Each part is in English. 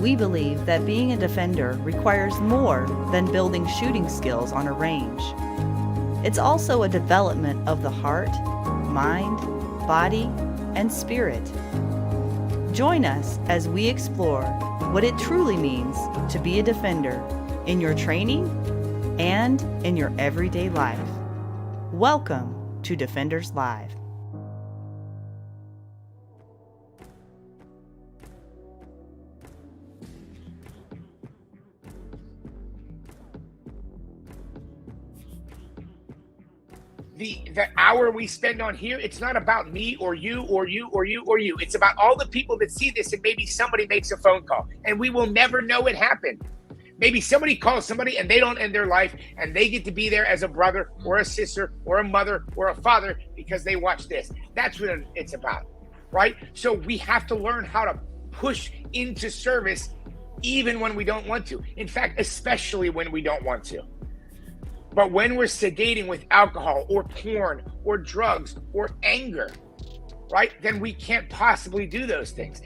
We believe that being a defender requires more than building shooting skills on a range. It's also a development of the heart, mind, body, and spirit. Join us as we explore what it truly means to be a defender in your training and in your everyday life. Welcome to Defenders Live. The hour we spend on here, it's not about me or you or you or you or you. It's about all the people that see this, and maybe somebody makes a phone call and we will never know it happened. Maybe somebody calls somebody and they don't end their life, and they get to be there as a brother or a sister or a mother or a father because they watch this. That's what it's about, right? So we have to learn how to push into service even when we don't want to. In fact, especially when we don't want to. But when we're sedating with alcohol or porn or drugs or anger, right, then we can't possibly do those things.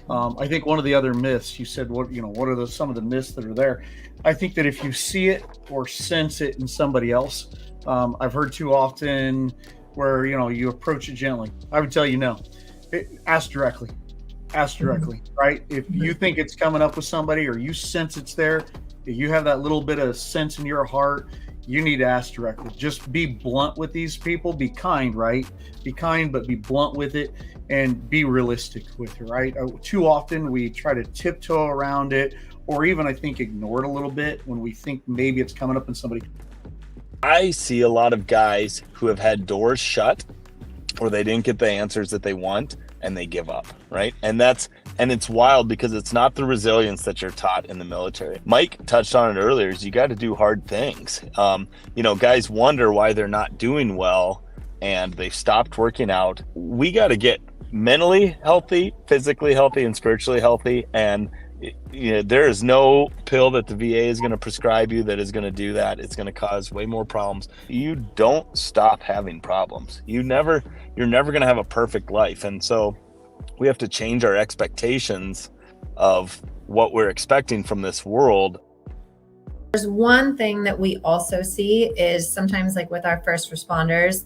I think one of the other myths, you said, what are some of the myths that are there? I think that if you see it or sense it in somebody else, I've heard too often where, you approach it gently. I would tell you no. Ask directly, right? If you think it's coming up with somebody or you sense it's there, if you have that little bit of sense in your heart, you need to ask directly. Just be blunt with these people. Be kind, right? Be kind, but be blunt with it and be realistic with it, right? Too often we try to tiptoe around it, or even, I think, ignore it a little bit when we think maybe it's coming up in somebody. I see a lot of guys who have had doors shut or they didn't get the answers that they want and they give up, right? And it's wild because it's not the resilience that you're taught in the military. Mike touched on it earlier, is you got to do hard things. Guys wonder why they're not doing well and they've stopped working out. We got to get mentally healthy, physically healthy, and spiritually healthy. And there is no pill that the VA is going to prescribe you that is going to do that. It's going to cause way more problems. You don't stop having problems. You're never going to have a perfect life. And so we have to change our expectations of what we're expecting from this world. There's one thing that we also see is sometimes, like with our first responders,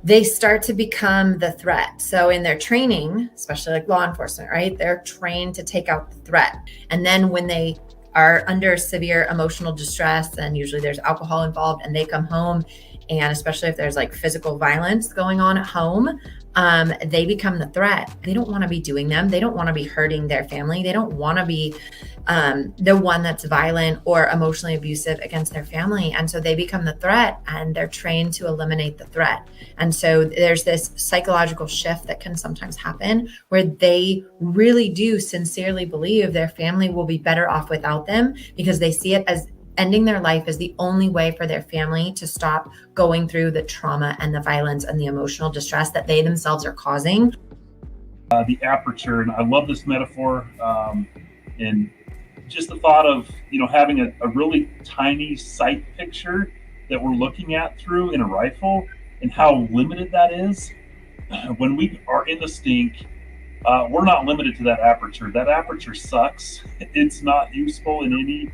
they start to become the threat. So in their training, especially like law enforcement, right? They're trained to take out the threat. And then when they are under severe emotional distress, and usually there's alcohol involved, and they come home, and especially if there's like physical violence going on at home, they become the threat. They don't want to be doing them. They don't want to be hurting their family. They don't want to be the one that's violent or emotionally abusive against their family. And so they become the threat, and they're trained to eliminate the threat. And so there's this psychological shift that can sometimes happen where they really do sincerely believe their family will be better off without them, because they see it as ending their life is the only way for their family to stop going through the trauma and the violence and the emotional distress that they themselves are causing. The aperture, and I love this metaphor, and just the thought of having a really tiny sight picture that we're looking at through in a rifle, and how limited that is. When we are in the stink, we're not limited to that aperture. That aperture sucks. It's not useful in any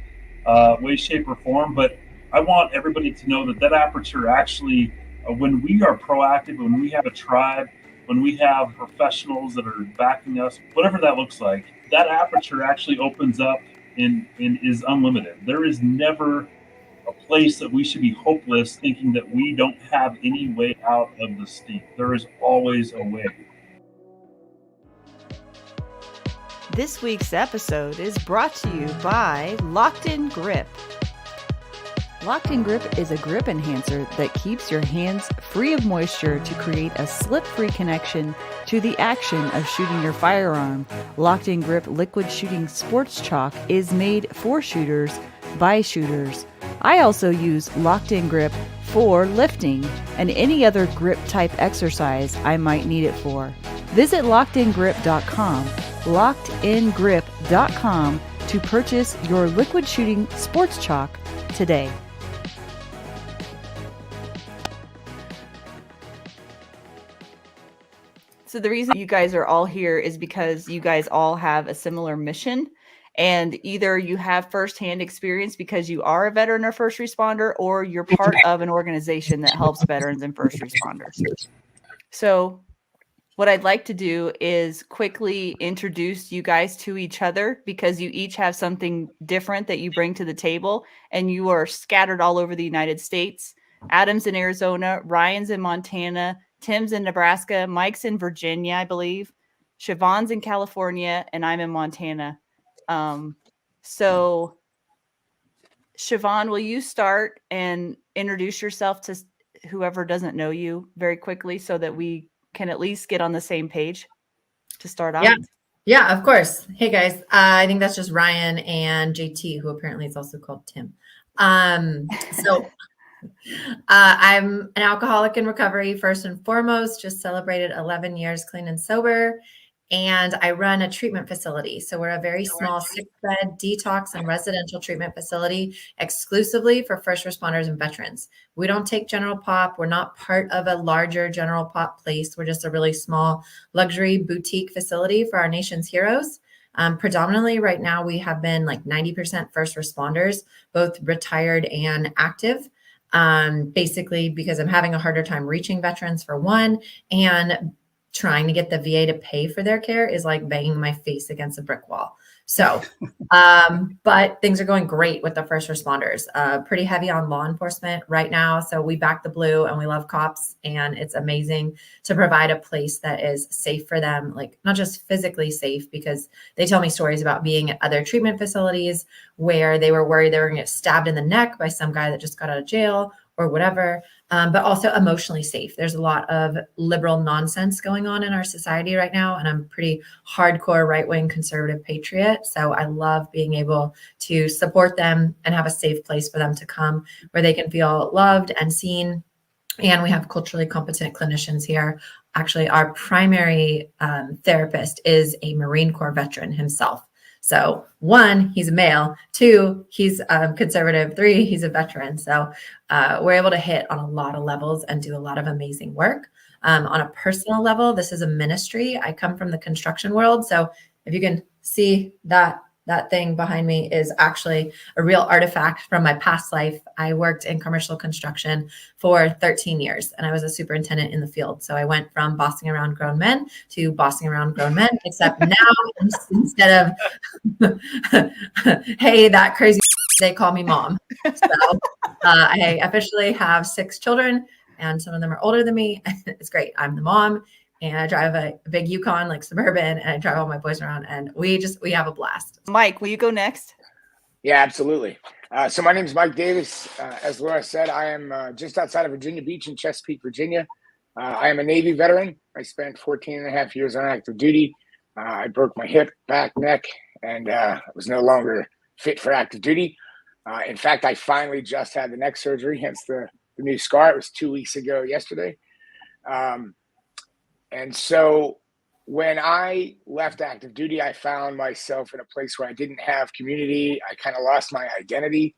way, shape, or form. But I want everybody to know that aperture actually, when we are proactive, when we have a tribe, when we have professionals that are backing us, whatever that looks like, that aperture actually opens up and is unlimited. There is never a place that we should be hopeless thinking that we don't have any way out of the stink. There is always a way. This week's episode is brought to you by LockedIn Grip. LockedIn Grip is a grip enhancer that keeps your hands free of moisture to create a slip-free connection to the action of shooting your firearm. LockedIn Grip liquid shooting sports chalk is made for shooters by shooters. I also use LockedIn Grip for lifting and any other grip type exercise I might need it for. Visit LockedInGrip.com, LockedInGrip.com to purchase your liquid shooting sports chalk today. So the reason you guys are all here is because you guys all have a similar mission, and either you have firsthand experience because you are a veteran or first responder, or you're part of an organization that helps veterans and first responders. So what I'd like to do is quickly introduce you guys to each other, because you each have something different that you bring to the table, and you are scattered all over the United States. Adam's in Arizona, Ryan's in Montana, Tim's in Nebraska, Mike's in Virginia, I believe. Shavonne's in California, and I'm in Montana. So Shavonne, will you start and introduce yourself to whoever doesn't know you very quickly, so that we can at least get on the same page to start off? Yeah, of course. Hey guys, I think that's just Ryan and JT, who apparently is also called Tim. So I'm an alcoholic in recovery, first and foremost, just celebrated 11 years clean and sober. And I run a treatment facility. So we're a very small 6-bed detox and residential treatment facility exclusively for first responders and veterans. We don't take general pop. We're not part of a larger general pop place. We're just a really small luxury boutique facility for our nation's heroes. Predominantly right now, we have been like 90% first responders, both retired and active. Basically because I'm having a harder time reaching veterans for one, and trying to get the VA to pay for their care is like banging my face against a brick wall. So, but things are going great with the first responders, pretty heavy on law enforcement right now. So we back the blue and we love cops, and it's amazing to provide a place that is safe for them. Like not just physically safe, because they tell me stories about being at other treatment facilities where they were worried they were gonna get stabbed in the neck by some guy that just got out of jail or whatever, but also emotionally safe. There's a lot of liberal nonsense going on in our society right now, and I'm pretty hardcore right-wing conservative patriot. So I love being able to support them and have a safe place for them to come where they can feel loved and seen. And we have culturally competent clinicians here. Actually, our primary therapist is a Marine Corps veteran himself. So 1, he's a male. 2, he's conservative. 3, he's a veteran. So we're able to hit on a lot of levels and do a lot of amazing work. On a personal level, this is a ministry. I come from the construction world. So if you can see that thing behind me is actually a real artifact from my past life. I worked in commercial construction for 13 years, and I was a superintendent in the field. So I went from bossing around grown men to bossing around grown men, except now instead of, hey, that crazy, they call me mom. So I officially have 6 children, and some of them are older than me. It's great. I'm the mom. And I drive a big Yukon, like Suburban, and I drive all my boys around, and we have a blast. Mike, will you go next? Yeah, absolutely. So my name is Mike Davis. As Laura said, I am just outside of Virginia Beach in Chesapeake, Virginia. I am a Navy veteran. I spent 14 and a half years on active duty. I broke my hip, back, neck, and was no longer fit for active duty. In fact, I finally just had the neck surgery, hence the new scar. It was 2 weeks ago yesterday. And so when I left active duty, I found myself in a place where I didn't have community. I kind of lost my identity.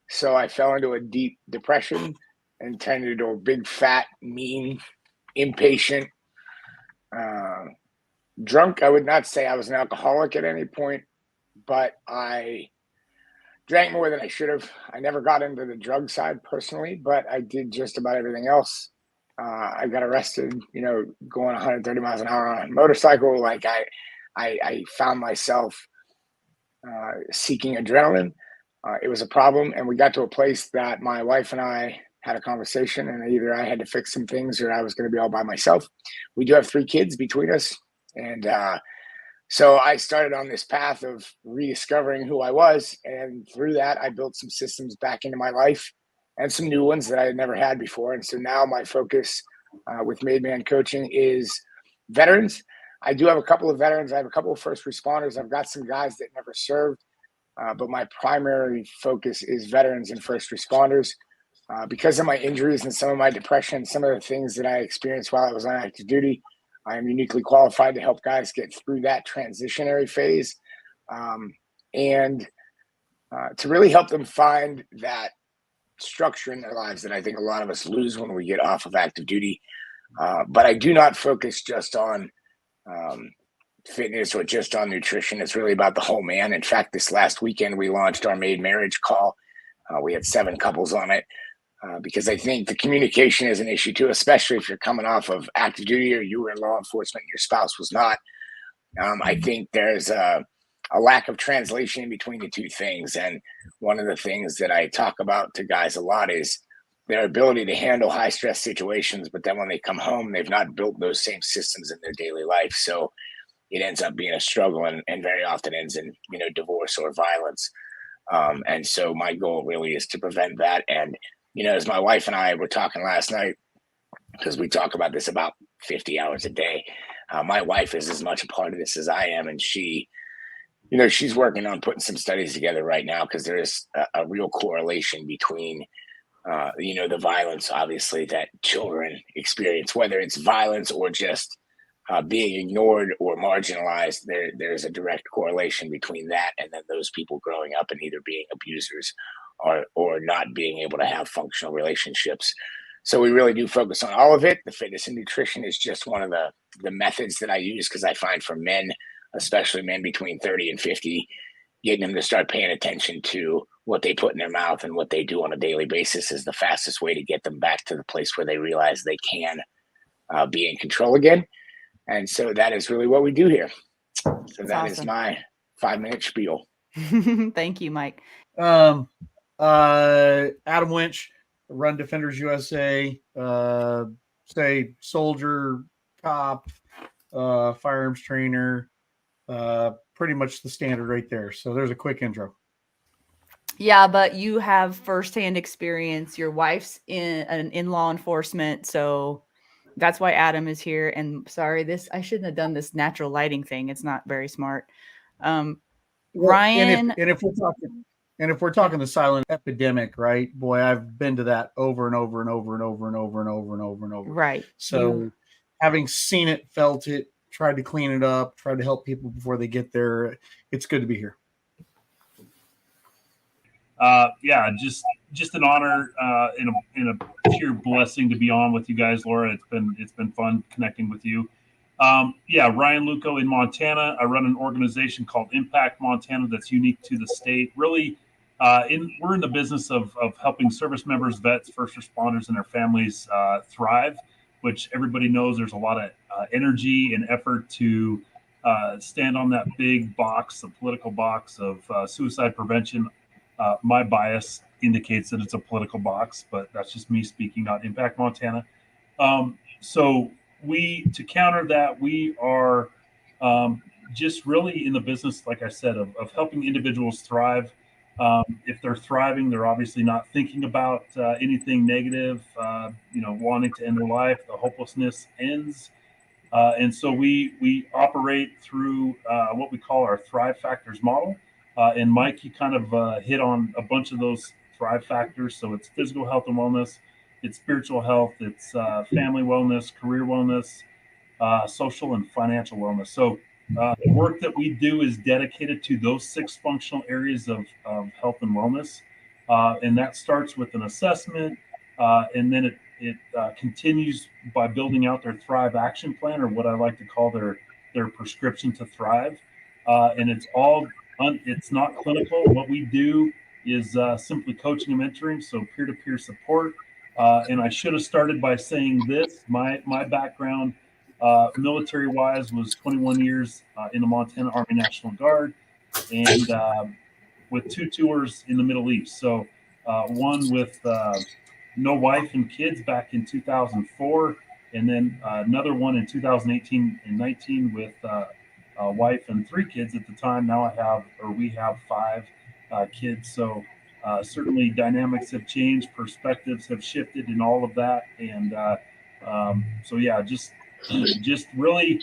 So I fell into a deep depression and turned into a big, fat, mean, impatient, drunk. I would not say I was an alcoholic at any point, but I drank more than I should have. I never got into the drug side personally, but I did just about everything else. I got arrested, going 130 miles an hour on a motorcycle. Like I found myself seeking adrenaline. It was a problem. And we got to a place that my wife and I had a conversation, and either I had to fix some things or I was going to be all by myself. We do have 3 kids between us. And so I started on this path of rediscovering who I was. And through that, I built some systems back into my life, and some new ones that I had never had before. And so now my focus with MadeMan coaching is veterans. I do have a couple of veterans. I have a couple of first responders. I've got some guys that never served, but my primary focus is veterans and first responders. Because of my injuries and some of my depression, some of the things that I experienced while I was on active duty, I am uniquely qualified to help guys get through that transitionary phase, and to really help them find that structure in their lives that I think a lot of us lose when we get off of active duty. But I do not focus just on fitness or just on nutrition. It's really about the whole man. In fact, this last weekend, we launched our Made Marriage call. We had 7 couples on it because I think the communication is an issue too, especially if you're coming off of active duty or you were in law enforcement and your spouse was not. I think there's a lack of translation in between the two things. And one of the things that I talk about to guys a lot is their ability to handle high stress situations. But then when they come home, they've not built those same systems in their daily life. So it ends up being a struggle and very often ends in, divorce or violence. And so my goal really is to prevent that. And, as my wife and I were talking last night, because we talk about this about 50 hours a day, my wife is as much a part of this as I am. And she, she's working on putting some studies together right now because there is a real correlation between, the violence, obviously, that children experience, whether it's violence or just being ignored or marginalized. There's a direct correlation between that and then those people growing up and either being abusers or not being able to have functional relationships. So we really do focus on all of it. The fitness and nutrition is just one of the methods that I use because I find for men, especially men between 30 and 50, getting them to start paying attention to what they put in their mouth and what they do on a daily basis is the fastest way to get them back to the place where they realize they can be in control again. And so that is really what we do here. So That's that awesome. is my 5-minute spiel. Thank you, Mike. Adam Winch, run Defenders USA, say soldier, cop, firearms trainer, pretty much the standard right there. So there's a quick intro. Yeah, but you have firsthand experience. Your wife's in law enforcement, so that's why Adam is here. And sorry, I shouldn't have done this natural lighting thing. It's not very smart. Ryan, and if we're talking the silent epidemic, right? Boy, I've been to that over and over and over and over and over and over and over and over. Right. So having seen it, felt it, tried to clean it up, tried to help people before they get there, it's good to be here. Just an honor and a pure blessing to be on with you guys, Laura. It's been fun connecting with you. Ryan Luchau in Montana. I run an organization called Impact Montana that's unique to the state. Really, we're in the business of helping service members, vets, first responders, and their families thrive, which everybody knows there's a lot of energy and effort to stand on that big box, the political box of suicide prevention. My bias indicates that it's a political box, but that's just me speaking, not Impact Montana. So to counter that, we are just really in the business, like I said, of helping individuals thrive. If they're thriving, they're obviously not thinking about anything negative, wanting to end their life. The hopelessness ends. And so we operate through what we call our Thrive Factors model. And Mike, you kind of hit on a bunch of those Thrive Factors. So it's physical health and wellness, it's spiritual health, it's family wellness, career wellness, social and financial wellness. So the work that we do is dedicated to those 6 functional areas of health and wellness. And that starts with an assessment, and then it continues by building out their Thrive Action Plan, or what I like to call their prescription to thrive. And it's not clinical. What we do is simply coaching and mentoring, so peer-to-peer support. And I should have started by saying this. My background, military-wise, was 21 years in the Montana Army National Guard, and with 2 tours in the Middle East. So one with no wife and kids back in 2004, and then another one in 2018 and 19 with a wife and 3 kids at the time. Now we have 5 kids. So certainly dynamics have changed, perspectives have shifted, and all of that. And just really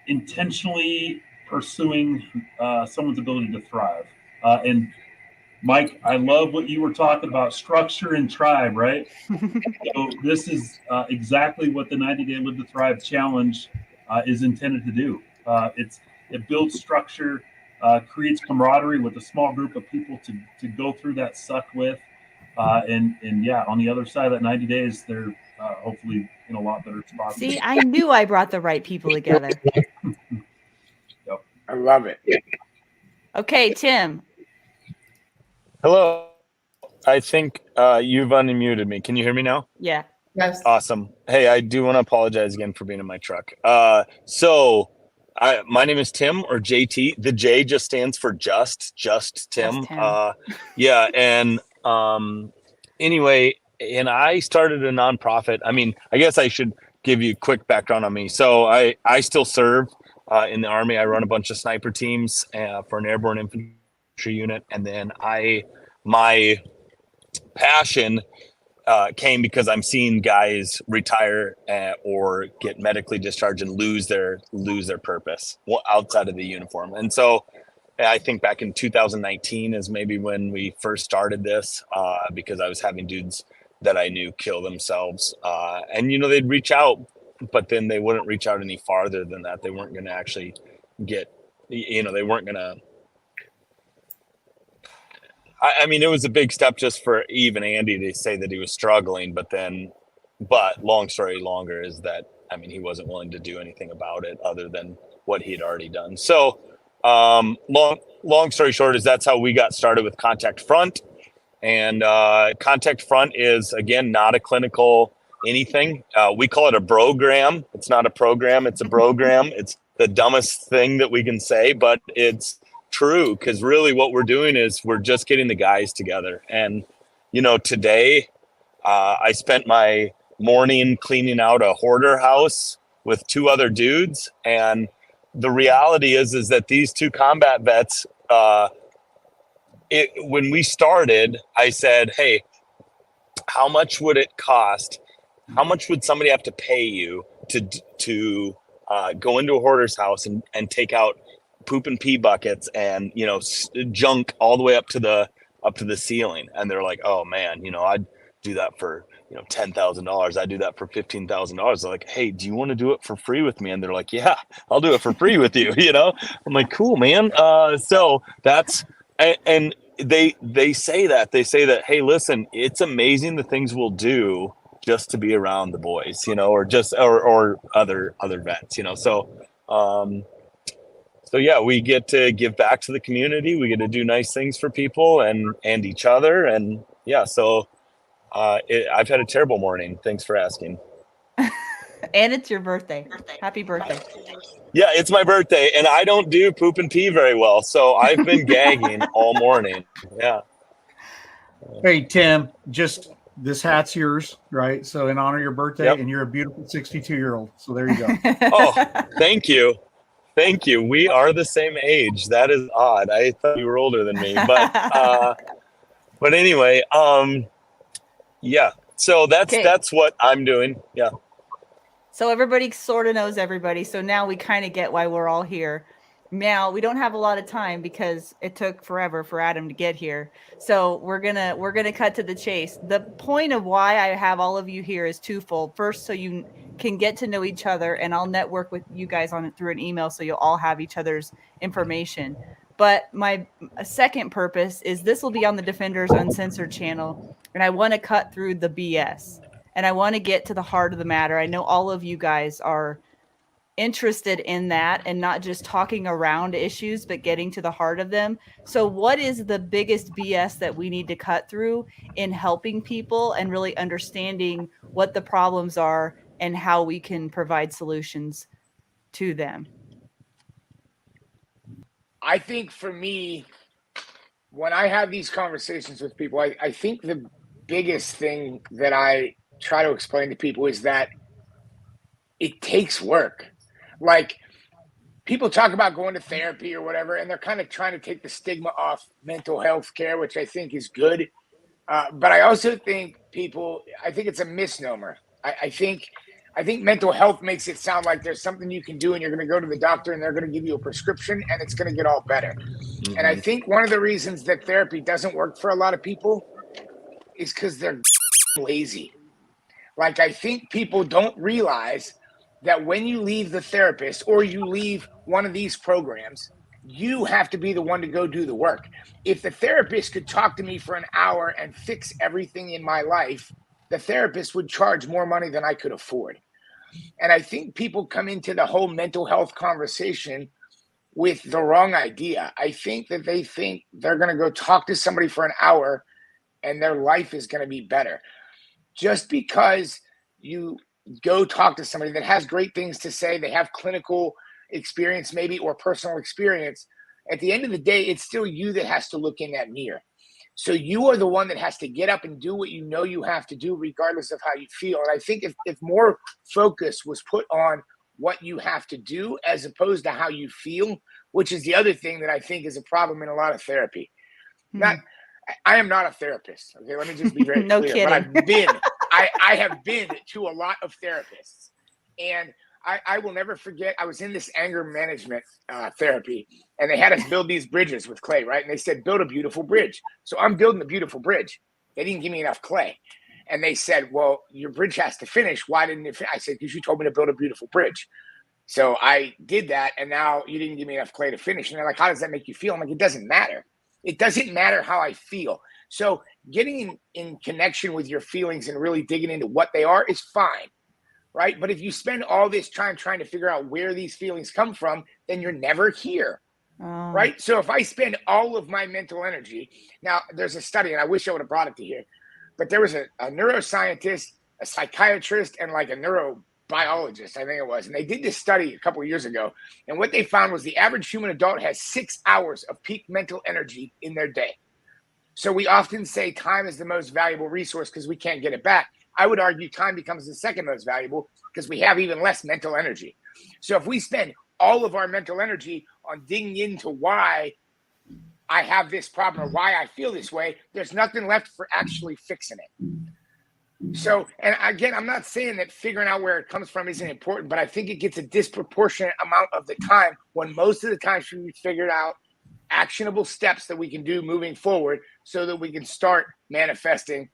intentionally pursuing someone's ability to thrive. And Mike, I love what you were talking about, structure and tribe, right? So this is exactly what the 90-Day Live to Thrive Challenge is intended to do. It builds structure, creates camaraderie with a small group of people to go through that suck with. And on the other side of that 90 days, they're hopefully in a lot better spot. See, I knew I brought the right people together. Yep. I love it. Okay, Tim. Hello. I think you've unmuted me. Can you hear me now? Yeah. Yes. Awesome. Hey, I do want to apologize again for being in my truck. My name is Tim, or JT. The J just stands for just Tim. Just Tim. Yeah. And anyway, and I started a nonprofit. I mean, I guess I should give you a quick background on me. So I still serve in the Army. I run a bunch of sniper teams for an airborne infantry unit. And then my passion came because I'm seeing guys retire or get medically discharged and lose their purpose outside of the uniform. And so I think back in 2019 is maybe when we first started this, because I was having dudes that I knew kill themselves, and they'd reach out, but then they wouldn't reach out any farther than that. They weren't going to actually get, they weren't going to. I mean, it was a big step just for even Andy to say that he was struggling, but long story longer is that, I mean, he wasn't willing to do anything about it other than what he had already done. So long story short is that's how we got started with Contact Front. And Contact Front is, again, not a clinical anything. We call it a brogram. It's not a program. It's a brogram. It's the dumbest thing that we can say, but it's true, because really what we're doing is we're just getting the guys together. And today I spent my morning cleaning out a hoarder house with two other dudes, and the reality is that these two combat vets, when we started, I said, hey, how much would it cost, how much would somebody have to pay you to go into a hoarder's house and take out poop and pee buckets and junk all the way up to the ceiling? And they're like, oh man, I'd do that for $10,000. I'd do that for $15,000. They're like, hey, do you want to do it for free with me? And they're like, yeah, I'll do it for free with you. I'm like, cool, man. So that's, and they say that, hey, listen, it's amazing the things we'll do just to be around the boys, or just or other vets, So yeah, we get to give back to the community. We get to do nice things for people and each other. And yeah, so I've had a terrible morning. Thanks for asking. And it's your birthday. Happy birthday. Yeah, it's my birthday, and I don't do poop and pee very well, so I've been gagging all morning. Yeah. Hey, Tim, just this hat's yours, right? So in honor of your birthday, Yep. And you're a beautiful 62-year-old. So there you go. Oh, thank you. Thank you. We are the same age. That is odd. I thought you were older than me, but anyway, yeah. So that's what I'm doing. Yeah. So everybody sort of knows everybody. So now we kind of get why we're all here. Now we don't have a lot of time because it took forever for Adam to get here. So we're gonna cut to the chase. The point of why I have all of you here is twofold. First, so you can get to know each other, and I'll network with you guys on it through an email, so you'll all have each other's information. But my second purpose is this will be on the Defenders Uncensored channel, and I want to cut through the BS. And I want to get to the heart of the matter. I know all of you guys are interested in that and not just talking around issues, but getting to the heart of them. So what is the biggest BS that we need to cut through in helping people and really understanding what the problems are and how we can provide solutions to them? I think for me, when I have these conversations with people, I think the biggest thing that I try to explain to people is that it takes work. Like, people talk about going to therapy or whatever, and they're kind of trying to take the stigma off mental health care, which I think is good. But I also think I think it's a misnomer. I think mental health makes it sound like there's something you can do and you're going to go to the doctor and they're going to give you a prescription and it's going to get all better. Mm-hmm. And I think one of the reasons that therapy doesn't work for a lot of people is because they're lazy. Like, I think people don't realize that when you leave the therapist or you leave one of these programs, you have to be the one to go do the work. If the therapist could talk to me for an hour and fix everything in my life, the therapist would charge more money than I could afford. And I think people come into the whole mental health conversation with the wrong idea. I think that they think they're going to go talk to somebody for an hour and their life is going to be better. Just because you go talk to somebody that has great things to say, they have clinical experience maybe or personal experience, at the end of the day, it's still you that has to look in that mirror. So you are the one that has to get up and do what you know you have to do, regardless of how you feel. And I think if more focus was put on what you have to do as opposed to how you feel, which is the other thing that I think is a problem in a lot of therapy. I am not a therapist. Okay, let me just be very No clear. kidding. But I have been to a lot of therapists, and I will never forget. I was in this anger management therapy, and they had us build these bridges with clay, right? And they said, build a beautiful bridge. So I'm building a beautiful bridge. They didn't give me enough clay. And they said, well, your bridge has to finish. Why didn't it finish? I said, because you told me to build a beautiful bridge. So I did that, and now you didn't give me enough clay to finish. And they're like, how does that make you feel? I'm like, it doesn't matter. It doesn't matter how I feel. So getting in connection with your feelings and really digging into what they are is fine. Right? But if you spend all this time trying to figure out where these feelings come from, then you're never here. Right? So if I spend all of my mental energy, now there's a study, and I wish I would have brought it to here, but there was a neuroscientist, a psychiatrist, and like a neurobiologist, I think it was. And they did this study a couple of years ago. And what they found was the average human adult has 6 hours of peak mental energy in their day. So we often say time is the most valuable resource because we can't get it back. I would argue time becomes the second most valuable because we have even less mental energy. So if we spend all of our mental energy on digging into why I have this problem or why I feel this way, there's nothing left for actually fixing it. So, and again, I'm not saying that figuring out where it comes from isn't important, but I think it gets a disproportionate amount of the time when most of the time should be figured out actionable steps that we can do moving forward so that we can start manifesting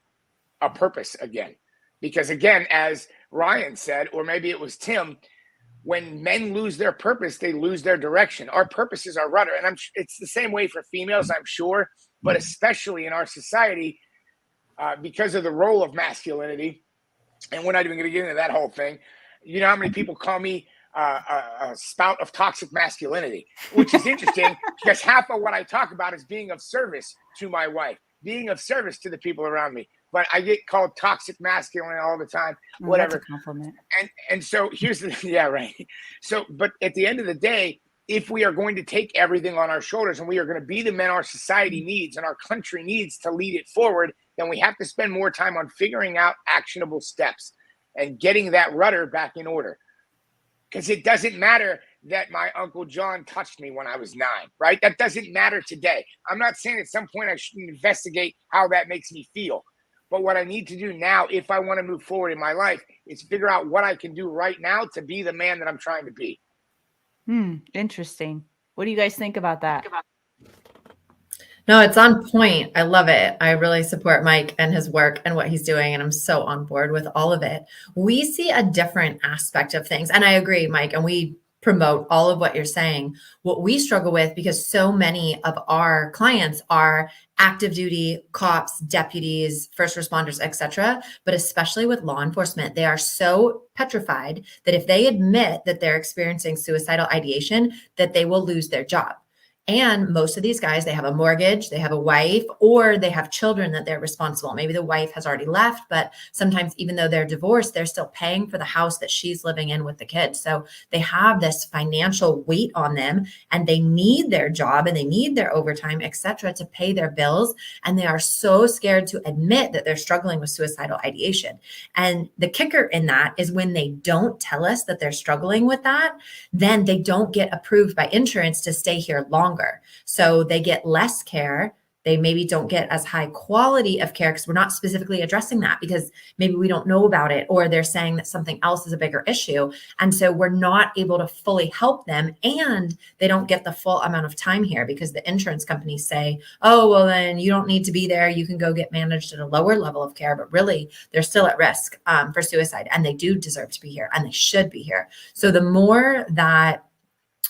a purpose again. Because again, as Ryan said, or maybe it was Tim, when men lose their purpose, they lose their direction. Our purpose is our rudder. And it's the same way for females, I'm sure, but especially in our society, because of the role of masculinity. And we're not even going to get into that whole thing. You know how many people call me a spout of toxic masculinity, which is interesting because half of what I talk about is being of service to my wife, being of service to the people around me. But I get called toxic masculine all the time, whatever. That's a compliment. And so here's the, yeah, right. So, but at the end of the day, if we are going to take everything on our shoulders and we are going to be the men our society needs and our country needs to lead it forward, then we have to spend more time on figuring out actionable steps and getting that rudder back in order. Because it doesn't matter that my Uncle John touched me when I was 9, right? That doesn't matter today. I'm not saying at some point I shouldn't investigate how that makes me feel. But what I need to do now, if I want to move forward in my life, is figure out what I can do right now to be the man that I'm trying to be. Interesting. What do you guys think about that? No, it's on point. I love it. I really support Mike and his work and what he's doing. And I'm so on board with all of it. We see a different aspect of things. And I agree, Mike, and we promote all of what you're saying. What we struggle with, because so many of our clients are active duty cops, deputies, first responders, etc. But especially with law enforcement, they are so petrified that if they admit that they're experiencing suicidal ideation, that they will lose their job. And most of these guys, they have a mortgage, they have a wife, or they have children that they're responsible. Maybe the wife has already left, but sometimes even though they're divorced, they're still paying for the house that she's living in with the kids. So they have this financial weight on them and they need their job and they need their overtime, etc., to pay their bills. And they are so scared to admit that they're struggling with suicidal ideation. And the kicker in that is when they don't tell us that they're struggling with that, then they don't get approved by insurance to stay here longer. So they get less care. They maybe don't get as high quality of care because we're not specifically addressing that because maybe we don't know about it, or they're saying that something else is a bigger issue. And so we're not able to fully help them, and they don't get the full amount of time here because the insurance companies say, oh, well, then you don't need to be there. You can go get managed at a lower level of care, but really they're still at risk for suicide, and they do deserve to be here and they should be here. So the more that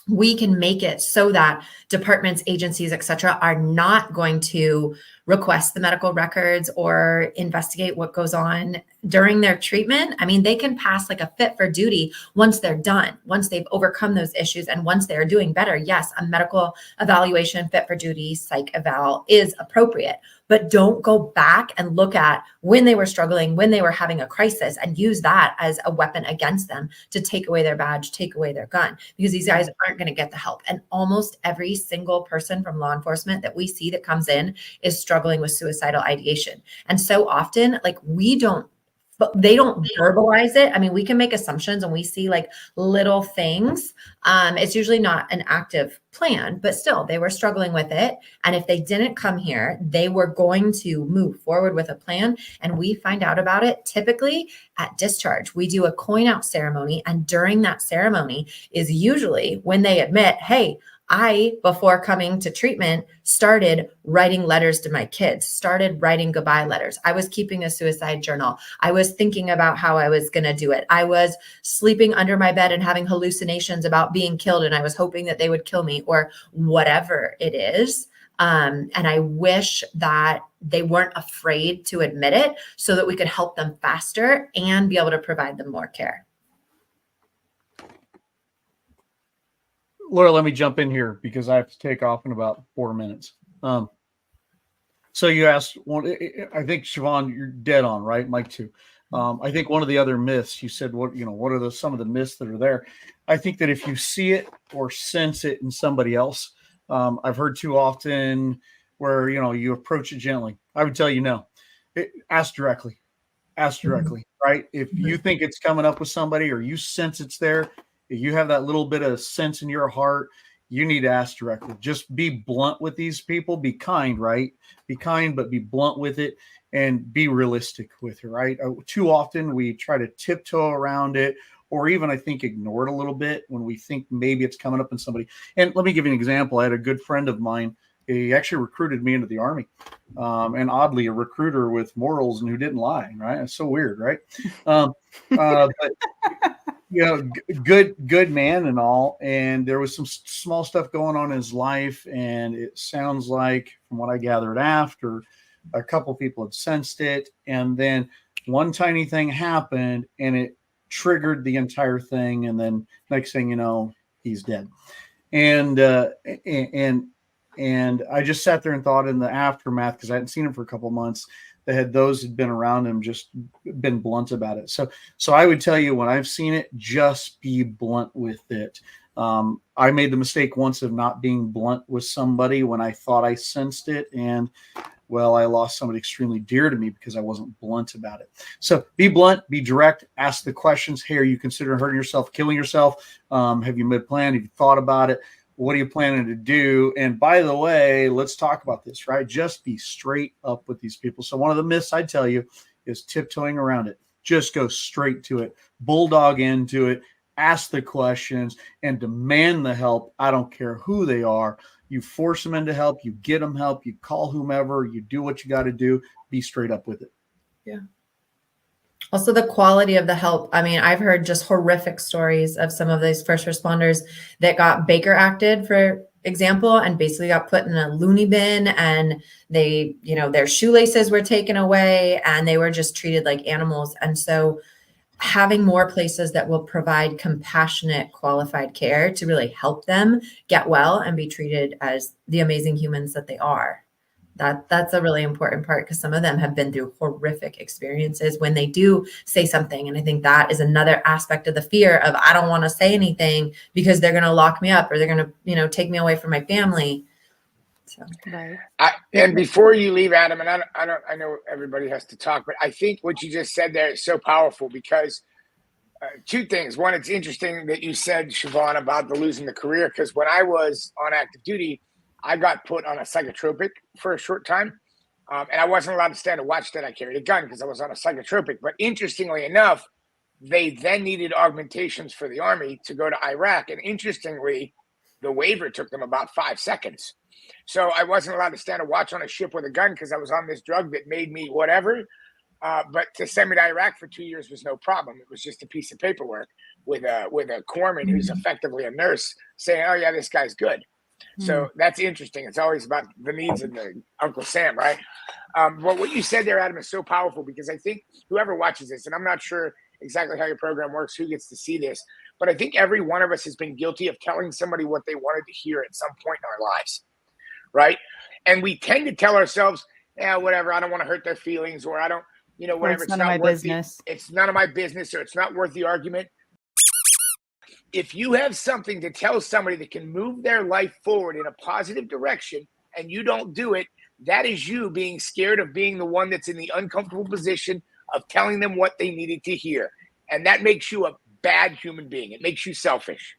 we can make it so that departments, agencies, et cetera, are not going to request the medical records or investigate what goes on during their treatment, I mean, they can pass like a fit for duty once they're done, once they've overcome those issues, and once they're doing better. Yes, a medical evaluation, fit for duty, psych eval is appropriate, but don't go back and look at when they were struggling, when they were having a crisis, and use that as a weapon against them to take away their badge, take away their gun, because these guys aren't going to get the help. And almost every single person from law enforcement that we see that comes in is struggling with suicidal ideation. And so often, like, but they don't verbalize it. I mean, we can make assumptions and we see like little things. It's usually not an active plan, but still they were struggling with it. And if they didn't come here, they were going to move forward with a plan. And we find out about it typically at discharge. We do a coin out ceremony. And during that ceremony is usually when they admit, hey, before coming to treatment, started writing letters to my kids, started writing goodbye letters. I was keeping a suicide journal. I was thinking about how I was going to do it. I was sleeping under my bed and having hallucinations about being killed, and I was hoping that they would kill me, or whatever it is. And I wish that they weren't afraid to admit it so that we could help them faster and be able to provide them more care. Laura, let me jump in here because I have to take off in about 4 minutes. So you asked one, I think Shavonne, you're dead on, right? Mike too. I think one of the other myths you said, what are some of the myths that are there? I think that if you see it or sense it in somebody else, I've heard too often where, you approach it gently. I would tell you, no, ask directly, right? If you think it's coming up with somebody or you sense it's there, if you have that little bit of sense in your heart, you need to ask directly. Just be blunt with these people. Be kind, right? Be kind, but be blunt with it and be realistic with it, right? Too often we try to tiptoe around it, or even, I think, ignore it a little bit when we think maybe it's coming up in somebody. And let me give you an example. I had a good friend of mine. He actually recruited me into the Army. And oddly, a recruiter with morals and who didn't lie, right? It's so weird, right? But good man and all. And there was some small stuff going on in his life. And it sounds like, from what I gathered after, a couple people had sensed it. And then one tiny thing happened and it triggered the entire thing. And then next thing you know, he's dead. And I just sat there and thought in the aftermath, because I hadn't seen him for a couple of months, those had been around him just been blunt about it. So I would tell you, when I've seen it, just be blunt with it. I made the mistake once of not being blunt with somebody when I thought I sensed it. And well, I lost somebody extremely dear to me because I wasn't blunt about it. So be blunt, be direct, ask the questions. Hey, are you considering hurting yourself, killing yourself? Have you made a plan? Have you thought about it? What are you planning to do? And by the way, let's talk about this, right? Just be straight up with these people. So one of the myths I tell you is tiptoeing around it. Just go straight to it, bulldog into it, ask the questions, and demand the help. I don't care who they are. You force them into help. You get them help. You call whomever. You do what you got to do. Be straight up with it. Yeah. Also, the quality of the help. I mean, I've heard just horrific stories of some of these first responders that got Baker acted, for example, and basically got put in a loony bin, and they, their shoelaces were taken away and they were just treated like animals. And so having more places that will provide compassionate, qualified care to really help them get well and be treated as the amazing humans that they are. That's a really important part, because some of them have been through horrific experiences when they do say something. And I think that is another aspect of the fear of, I don't want to say anything because they're going to lock me up, or they're going to, take me away from my family. So, Right. And before you leave, Adam, and I know everybody has to talk, but I think what you just said there is so powerful, because two things. One, it's interesting that you said, Shavonne, about the losing the career, because when I was on active duty, I got put on a psychotropic for a short time, and I wasn't allowed to stand and watch that I carried a gun because I was on a psychotropic. But interestingly enough, they then needed augmentations for the Army to go to Iraq, and interestingly, the waiver took them about 5 seconds. So I wasn't allowed to stand and watch on a ship with a gun because I was on this drug that made me whatever. But to send me to Iraq for 2 years was no problem. It was just a piece of paperwork with a corpsman who's effectively a nurse saying, "Oh yeah, this guy's good." So that's interesting. It's always about the needs of the Uncle Sam, right? But what you said there, Adam, is so powerful because I think whoever watches this, and I'm not sure exactly how your program works, who gets to see this, but I think every one of us has been guilty of telling somebody what they wanted to hear at some point in our lives, right? And we tend to tell ourselves, yeah, whatever, I don't want to hurt their feelings, or I don't, whatever. It's none of my business. It's none of my business, or it's not worth the argument. If you have something to tell somebody that can move their life forward in a positive direction and you don't do it, that is you being scared of being the one that's in the uncomfortable position of telling them what they needed to hear. And that makes you a bad human being. It makes you selfish.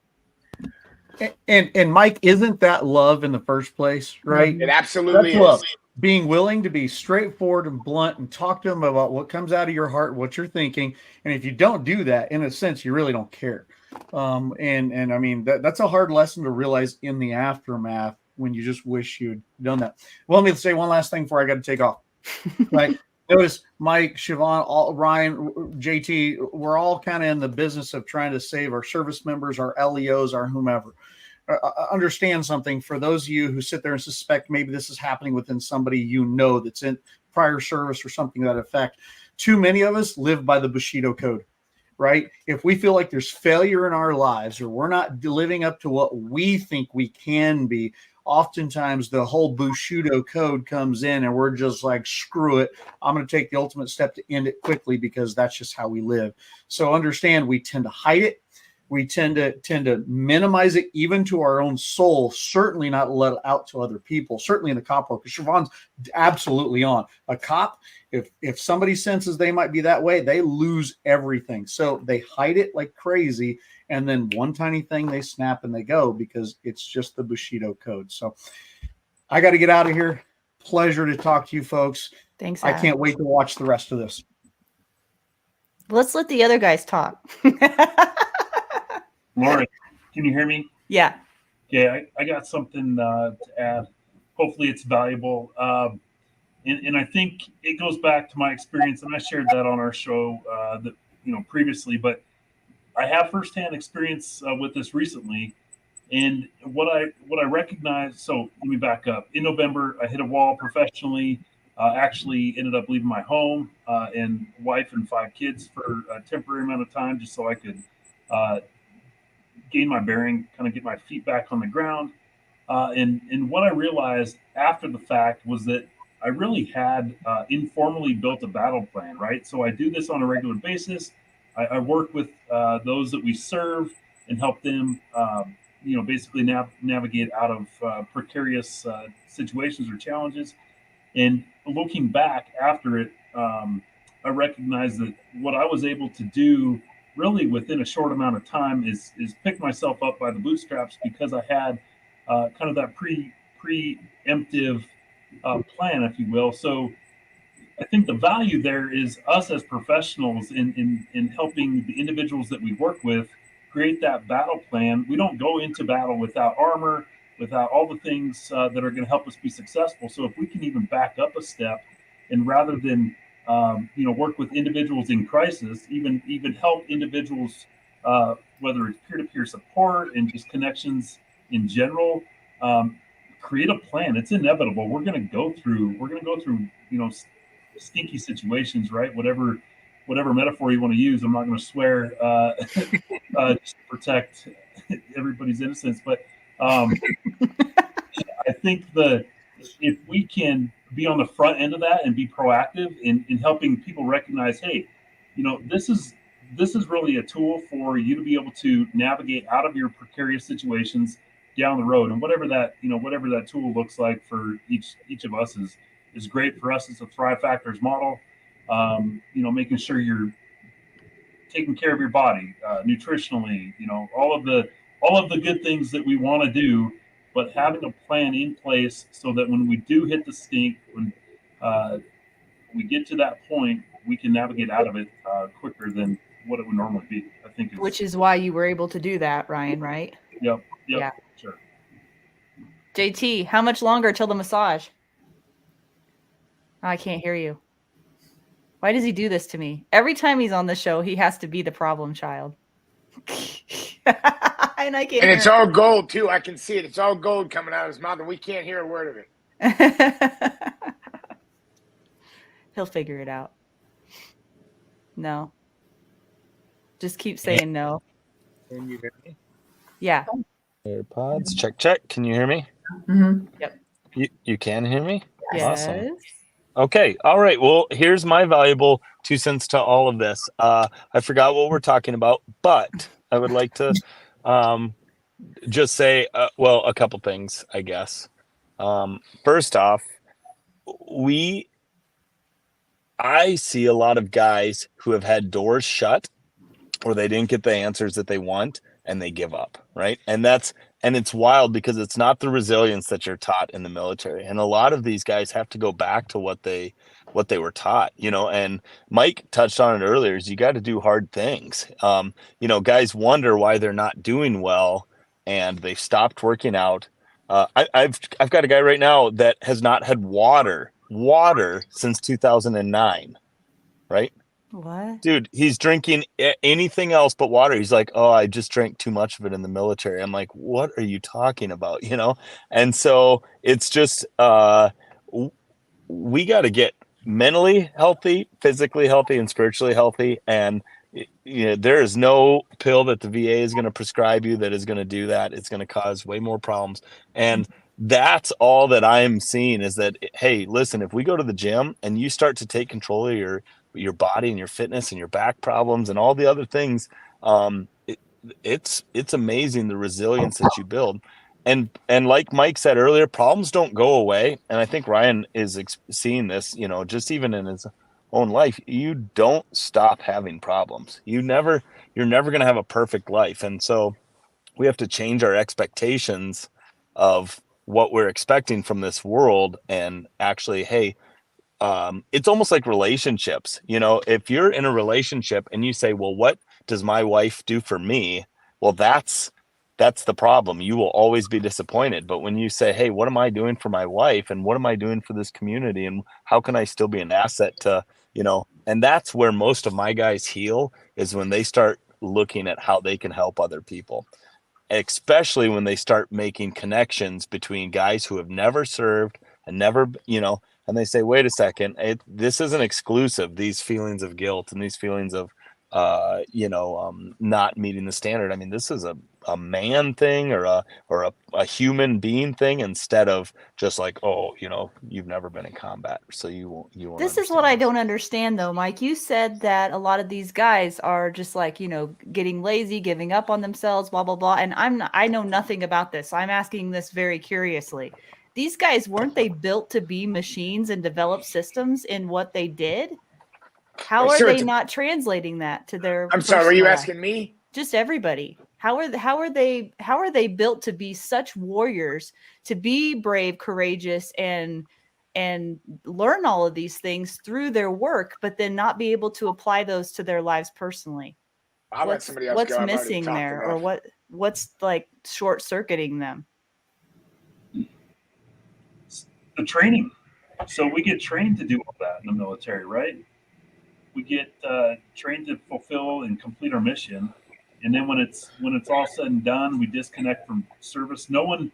And Mike, isn't that love in the first place, right? It absolutely is. Love. Being willing to be straightforward and blunt and talk to them about what comes out of your heart, what you're thinking. And if you don't do that, in a sense, you really don't care. And I mean, that's a hard lesson to realize in the aftermath when you just wish you'd done that. Well, let me say one last thing before I got to take off. Right. Notice Mike, Shavonne, Ryan, JT, we're all kind of in the business of trying to save our service members, our LEOs, our whomever. Understand something for those of you who sit there and suspect maybe this is happening within somebody that's in prior service or something to that effect. Too many of us live by the Bushido code, right? If we feel like there's failure in our lives or we're not living up to what we think we can be, oftentimes the whole Bushido code comes in and we're just like, screw it. I'm going to take the ultimate step to end it quickly because that's just how we live. So understand we tend to hide it. We tend to minimize it even to our own soul, certainly not let it out to other people, certainly in the cop work. Because Shavonne's absolutely on. A cop, if somebody senses they might be that way, they lose everything. So they hide it like crazy. And then one tiny thing, they snap and they go because it's just the Bushido code. So I got to get out of here. Pleasure to talk to you folks. Thanks, I Adam. can't wait to watch the rest of this. Let's let the other guys talk. Laura, can you hear me? Yeah. Okay, I got something to add. Hopefully it's valuable. And I think it goes back to my experience, and I shared that on our show previously, but I have firsthand experience with this recently. And what I recognize, so let me back up. In November, I hit a wall professionally, actually ended up leaving my home and wife and 5 kids for a temporary amount of time just so I could gain my bearing, kind of get my feet back on the ground. And what I realized after the fact was that I really had informally built a battle plan, right? So I do this on a regular basis. I work with those that we serve and help them, basically navigate out of precarious situations or challenges. And looking back after it, I recognize that what I was able to do really within a short amount of time is pick myself up by the bootstraps because I had kind of that preemptive plan, if you will. So I think the value there is us as professionals in helping the individuals that we work with create that battle plan. We don't go into battle without armor, without all the things that are going to help us be successful. So if we can even back up a step and rather than work with individuals in crisis, even help individuals, whether it's peer-to-peer support and just connections in general, create a plan. It's inevitable. We're going to go through, stinky situations, right? Whatever metaphor you want to use. I'm not going to swear just to protect everybody's innocence, but I think if we can be on the front end of that and be proactive in helping people recognize, hey, this is really a tool for you to be able to navigate out of your precarious situations down the road. And whatever that tool looks like for each of us is great for us. It's a Thrive Factors model. Making sure you're taking care of your body nutritionally, all of the good things that we want to do, but having a plan in place so that when we do hit the stink, when we get to that point, we can navigate out of it quicker than what it would normally be. I think. Which is why you were able to do that, Ryan, right? Yep. Yeah. Sure. JT, how much longer till the massage? Oh, I can't hear you. Why does he do this to me? Every time he's on the show, he has to be the problem child. And I can't And hear it's all gold too. I can see it. It's all gold coming out of his mouth, and we can't hear a word of it. He'll figure it out. No. Just keep saying no. Can you hear me? Yeah. AirPods. Check. Can you hear me? Mhm. You can hear me? Yes. Awesome. Okay. All right. Well, here's my valuable 2 cents to all of this. I forgot what we're talking about, but I would like to just say, a couple things, I guess. First off, I see a lot of guys who have had doors shut or they didn't get the answers that they want and they give up, right? And it's wild because it's not the resilience that you're taught in the military. And a lot of these guys have to go back to what they were taught, and Mike touched on it earlier, is you got to do hard things. Guys wonder why they're not doing well and they've stopped working out. I've got a guy right now that has not had water since 2009, right? What? Dude, he's drinking anything else but water. He's like, oh, I just drank too much of it in the military. I'm like, what are you talking about? And so it's just we got to get mentally healthy, physically healthy, and spiritually healthy. And there is no pill that the VA is going to prescribe you that is going to do that. It's going to cause way more problems. And that's all that I'm seeing is that, hey, listen, if we go to the gym and you start to take control of your body and your fitness and your back problems and all the other things, it's amazing the resilience that you build. And like Mike said earlier, problems don't go away. And I think Ryan is seeing this, just even in his own life. You don't stop having problems. You're never going to have a perfect life. And so we have to change our expectations of what we're expecting from this world and actually, hey, it's almost like relationships. If you're in a relationship and you say, well, what does my wife do for me? Well, that's the problem. You will always be disappointed. But when you say, hey, what am I doing for my wife? And what am I doing for this community? And how can I still be an asset to, and that's where most of my guys heal, is when they start looking at how they can help other people, especially when they start making connections between guys who have never served and never, and they say, wait a second, this isn't exclusive. These feelings of guilt and these feelings of, not meeting the standard. I mean, this is a man thing or a human being thing, instead of just like, oh, you've never been in combat, so you won't. This is what I don't understand, though, Mike. You said that a lot of these guys are just like, getting lazy, giving up on themselves, blah, blah, blah. And I know nothing about this. I'm asking this very curiously. These guys, weren't they built to be machines and develop systems in what they did? How are they not translating that to their? I'm sorry, were you life? asking me? Just everybody. How are they built to be such warriors, to be brave, courageous, and learn all of these things through their work, but then not be able to apply those to their lives personally? I'll let somebody else what's go. missing there, or what's like short circuiting them? The training. So we get trained to do all that in the military, right? We get trained to fulfill and complete our mission, and then when it's all said and done, we disconnect from service. No one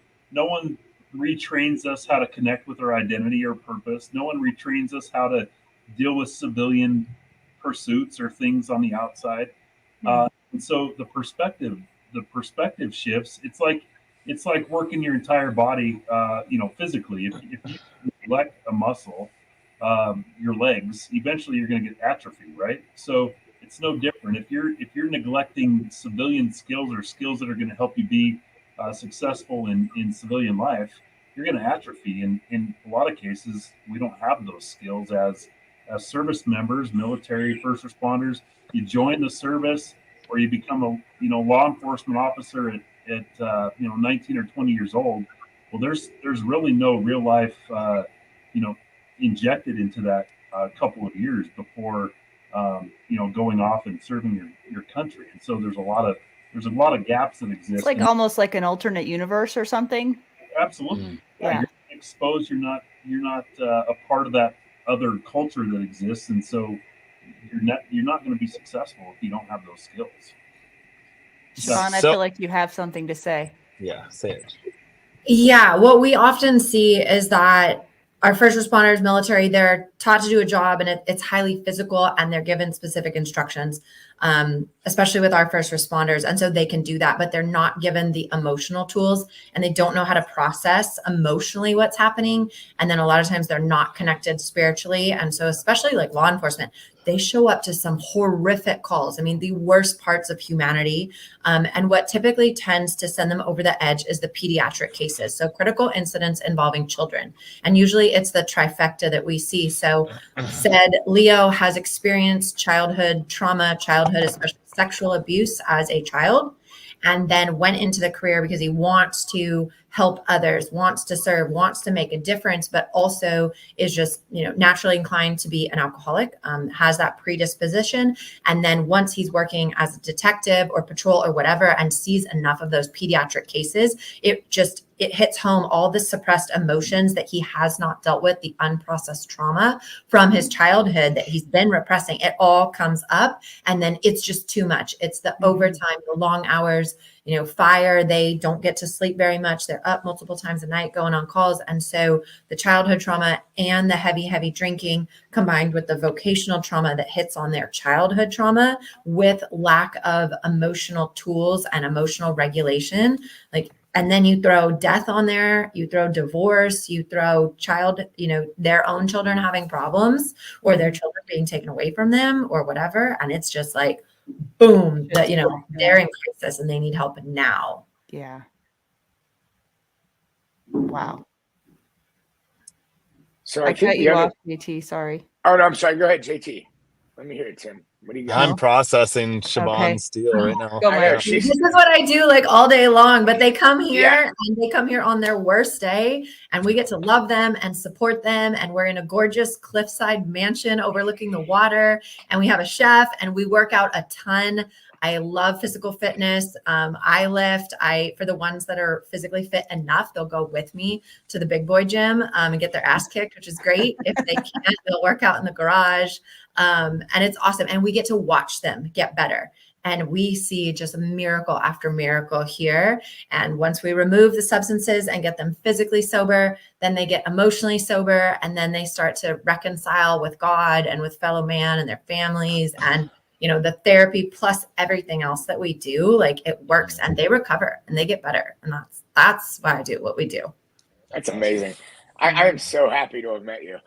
retrains us how to connect with our identity or purpose. No one retrains us how to deal with civilian pursuits or things on the outside. And so the perspective shifts. It's like working your entire body, physically. If you neglect a muscle, your legs, eventually you're going to get atrophy, right? So it's no different. If you're neglecting civilian skills or skills that are going to help you be successful in civilian life, you're going to atrophy. And in a lot of cases, we don't have those skills as service members, military, first responders. You join the service, or you become a law enforcement officer at 19 or 20 years old. Well, there's really no real life injected into that couple of years before going off and serving your country. And so there's a lot of gaps that exist. It's like almost like an alternate universe or something. Absolutely. Yeah. You're exposed. You're not a part of that other culture that exists, and so you're not going to be successful if you don't have those skills. Shavonne, I So- feel like you have something to say. Yeah, say it. Yeah, what we often see is that our first responders, military, they're taught to do a job and it's highly physical and they're given specific instructions, especially with our first responders. And so they can do that, but they're not given the emotional tools and they don't know how to process emotionally what's happening. And then a lot of times they're not connected spiritually. And so especially like law enforcement, they show up to some horrific calls. I mean, the worst parts of humanity. And what typically tends to send them over the edge is the pediatric cases. So critical incidents involving children. And usually it's the trifecta that we see. So said Leo has experienced childhood trauma, childhood, especially sexual abuse as a child, and then went into the career because he wants to help others, wants to serve, wants to make a difference, but also is just, naturally inclined to be an alcoholic, has that predisposition. And then once he's working as a detective or patrol or whatever, and sees enough of those pediatric cases, it hits home all the suppressed emotions that he has not dealt with, the unprocessed trauma from his childhood that he's been repressing. It all comes up and then it's just too much. It's the overtime, the long hours, fire, they don't get to sleep very much. They're up multiple times a night going on calls. And so the childhood trauma and the heavy drinking combined with the vocational trauma that hits on their childhood trauma with lack of emotional tools and emotional regulation, and then you throw death on there, you throw divorce, you throw their own children having problems or their children being taken away from them or whatever. And it's just like, boom, they're in crisis and they need help now. Yeah. Wow. So I I think cut you off, JT. Sorry. Oh no, I'm sorry. Go ahead, JT. Let me hear it, Tim. What do you got? I'm processing Shavonne's deal right now. Go, I know, Mark. she's- This is what I do all day long, but they come here Yeah. and they come here on their worst day and we get to love them and support them. And we're in a gorgeous cliffside mansion overlooking the water and we have a chef and we work out a ton. I love physical fitness. I lift. For the ones that are physically fit enough, they'll go with me to the big boy gym and get their ass kicked, which is great. If they can't, they'll work out in the garage. And it's awesome. And we get to watch them get better. And we see just miracle after miracle here. And once we remove the substances and get them physically sober, then they get emotionally sober. And then they start to reconcile with God and with fellow man and their families. And the therapy plus everything else that we do, it works and they recover and they get better. And that's why I do what we do. That's amazing. I am so happy to have met you.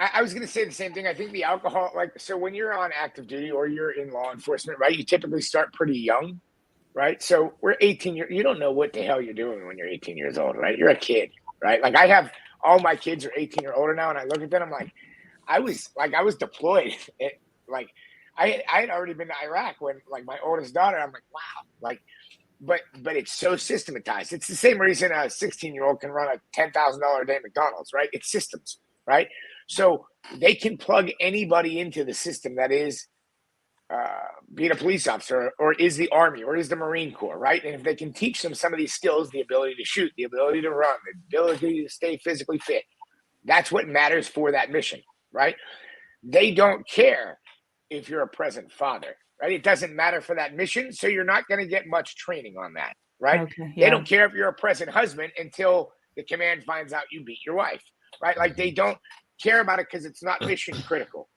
I was going to say the same thing. I think the alcohol, so when you're on active duty or you're in law enforcement, right, you typically start pretty young, right? So we're 18 years. You don't know what the hell you're doing when you're 18 years old, right? You're a kid, right? I have all my kids are 18 or older now. And I look at them, I'm like, I was deployed. I had already been to Iraq when my oldest daughter, I'm like, wow, but it's so systematized. It's the same reason a 16-year-old can run a $10,000 a day McDonald's, right? It's systems, right? So they can plug anybody into the system that is being a police officer or is the Army or is the Marine Corps, right? And if they can teach them some of these skills, the ability to shoot, the ability to run, the ability to stay physically fit, that's what matters for that mission, right? They don't care if you're a present father, right? It doesn't matter for that mission. So you're not going to get much training on that, right? Okay, yeah. They don't care if you're a present husband until the command finds out you beat your wife, right? They don't care about it because it's not mission critical,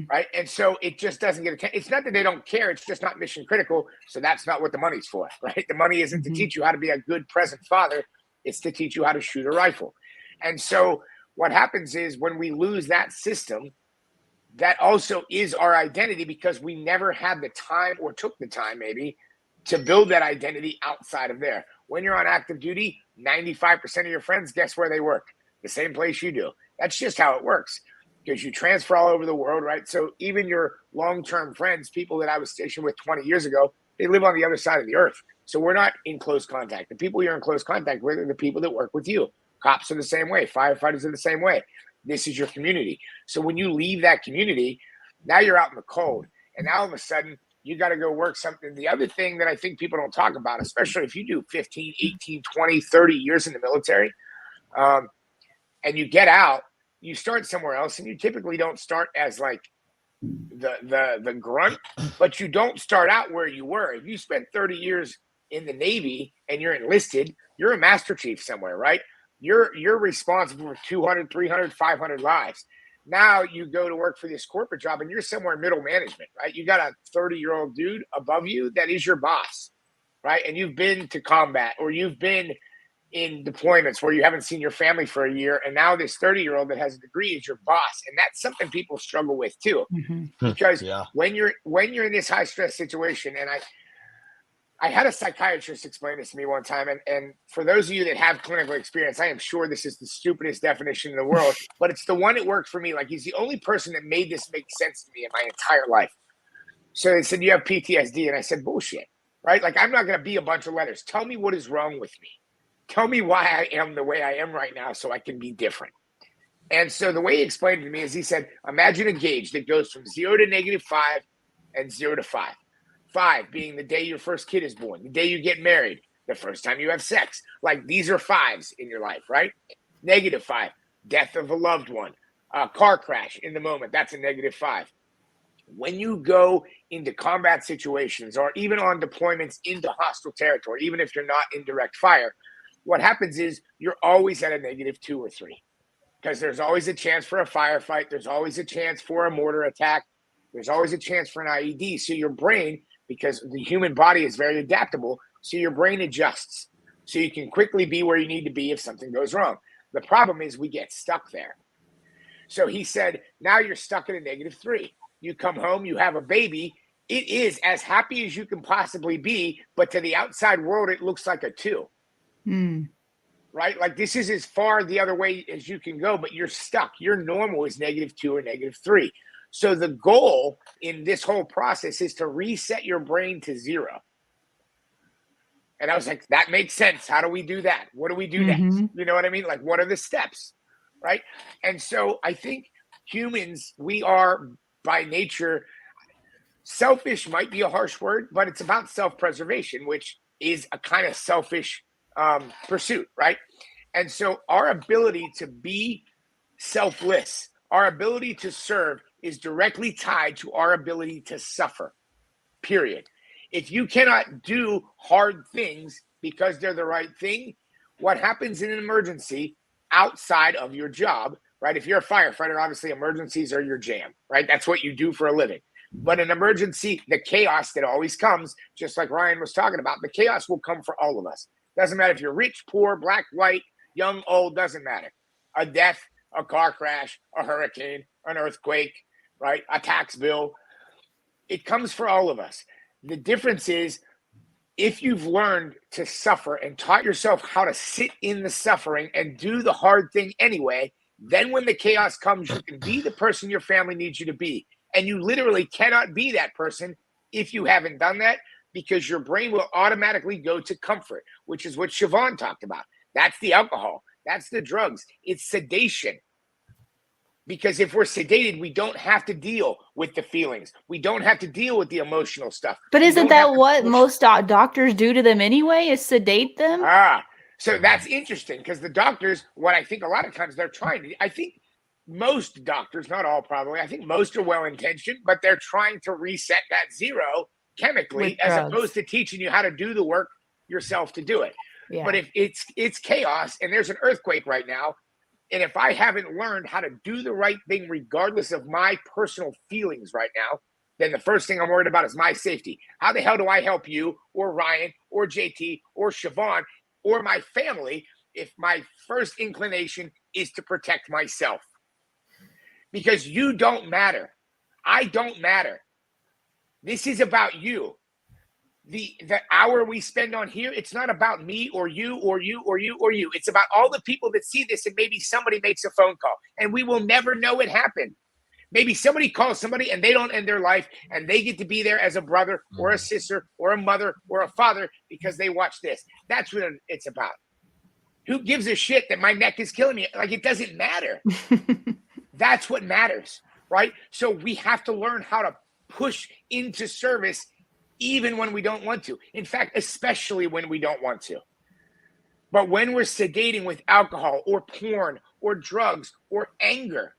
right? And so it just doesn't get attention. It's not that they don't care. It's just not mission critical. So that's not what the money's for, right? The money isn't to teach you how to be a good present father. It's to teach you how to shoot a rifle. And so what happens is when we lose that system, that also is our identity because we never had the time or took the time maybe to build that identity outside of there. When you're on active duty, 95% of your friends, guess where they work? The same place you do. That's just how it works because you transfer all over the world, right? So even your long-term friends, people that I was stationed with 20 years ago, they live on the other side of the earth. So we're not in close contact. The people you're in close contact with are the people that work with you. Cops are the same way. Firefighters are the same way. This is your community. So when you leave that community, now you're out in the cold. And now all of a sudden, you got to go work something. The other thing that I think people don't talk about, especially if you do 15, 18, 20, 30 years in the military, and you get out, you start somewhere else, and you typically don't start as the grunt, but you don't start out where you were. If you spent 30 years in the Navy and you're enlisted, you're a Master Chief somewhere, right? You're responsible for 200, 300, 500 lives. Now you go to work for this corporate job and you're somewhere in middle management, right? You got a 30-year-old dude above you that is your boss, right? And you've been to combat, or you've been in deployments where you haven't seen your family for a year, and now this 30-year-old that has a degree is your boss. And that's something people struggle with too. Because when you're in this high stress situation, and I had a psychiatrist explain this to me one time, and for those of you that have clinical experience, I am sure this is the stupidest definition in the world, but it's the one that worked for me. Like, he's the only person that made this make sense to me in my entire life. So they said, you have PTSD. And I said, bullshit, right? Like, I'm not going to be a bunch of letters. Tell me what is wrong with me. Tell me why I am the way I am right now so I can be different. And so the way he explained it to me is, he said, imagine a gauge that goes from 0 to -5 and 0 to 5. 5 being the day your first kid is born, the day you get married, the first time you have sex. Like, these are 5s in your life, right? -5, death of a loved one, car crash in the moment. That's a -5. When you go into combat situations, or even on deployments into hostile territory, even if you're not in direct fire, what happens is you're always at a -2 or 3, because there's always a chance for a firefight. There's always a chance for a mortar attack. There's always a chance for an IED. So your brain, because the human body is very adaptable, so your brain adjusts. So you can quickly be where you need to be if something goes wrong. The problem is we get stuck there. So he said, now you're stuck at a -3. You come home, you have a baby. It is as happy as you can possibly be, but to the outside world, it looks like a 2. Right? Like, this is as far the other way as you can go, but you're stuck. Your normal is -2 or -3. So the goal in this whole process is to reset your brain to 0. And I was like, that makes sense. How do we do that? What do we do next? You know what I mean? Like, what are the steps? Right? And so I think humans, we are by nature, selfish might be a harsh word, but it's about self-preservation, which is a kind of selfish pursuit, right? And so our ability to be selfless, our ability to serve, is directly tied to our ability to suffer, period. If you cannot do hard things because they're the right thing, what happens in an emergency outside of your job, right? If you're a firefighter, obviously emergencies are your jam, right? That's what you do for a living. But an emergency, the chaos that always comes, just like Ryan was talking about, the chaos will come for all of us. Doesn't matter if you're rich, poor, black, white, young, old, doesn't matter. A death, a car crash, a hurricane, an earthquake, right? A tax bill. It comes for all of us. The difference is, if you've learned to suffer and taught yourself how to sit in the suffering and do the hard thing anyway, then when the chaos comes, you can be the person your family needs you to be. And you literally cannot be that person if you haven't done that, because your brain will automatically go to comfort, which is what Shavonne talked about. That's the alcohol. That's the drugs. It's sedation. Because if we're sedated, we don't have to deal with the feelings. We don't have to deal with the emotional stuff. But isn't that what most doctors do to them anyway, is sedate them? So that's interesting, because the doctors, what I think a lot of times they're trying to, I think most doctors, not all probably, I think most are well-intentioned, but they're trying to reset that 0 chemically, as opposed to teaching you how to do the work yourself to do it. Yeah. But if it's chaos and there's an earthquake right now, and if I haven't learned how to do the right thing regardless of my personal feelings right now, then the first thing I'm worried about is my safety. How the hell do I help you or Ryan or JT or Shavonne or my family if my first inclination is to protect myself? Because you don't matter. I don't matter. This is about you. The hour we spend on here, it's not about me or you or you or you or you. It's about all the people that see this, and maybe somebody makes a phone call, and we will never know it happened. Maybe somebody calls somebody and they don't end their life, and they get to be there as a brother or a sister or a mother or a father because they watch this. That's what it's about. Who gives a shit that my neck is killing me? Like, it doesn't matter. That's what matters, right? So we have to learn how to push into service even when we don't want to. In fact, especially when we don't want to. But when we're sedating with alcohol or porn or drugs or anger,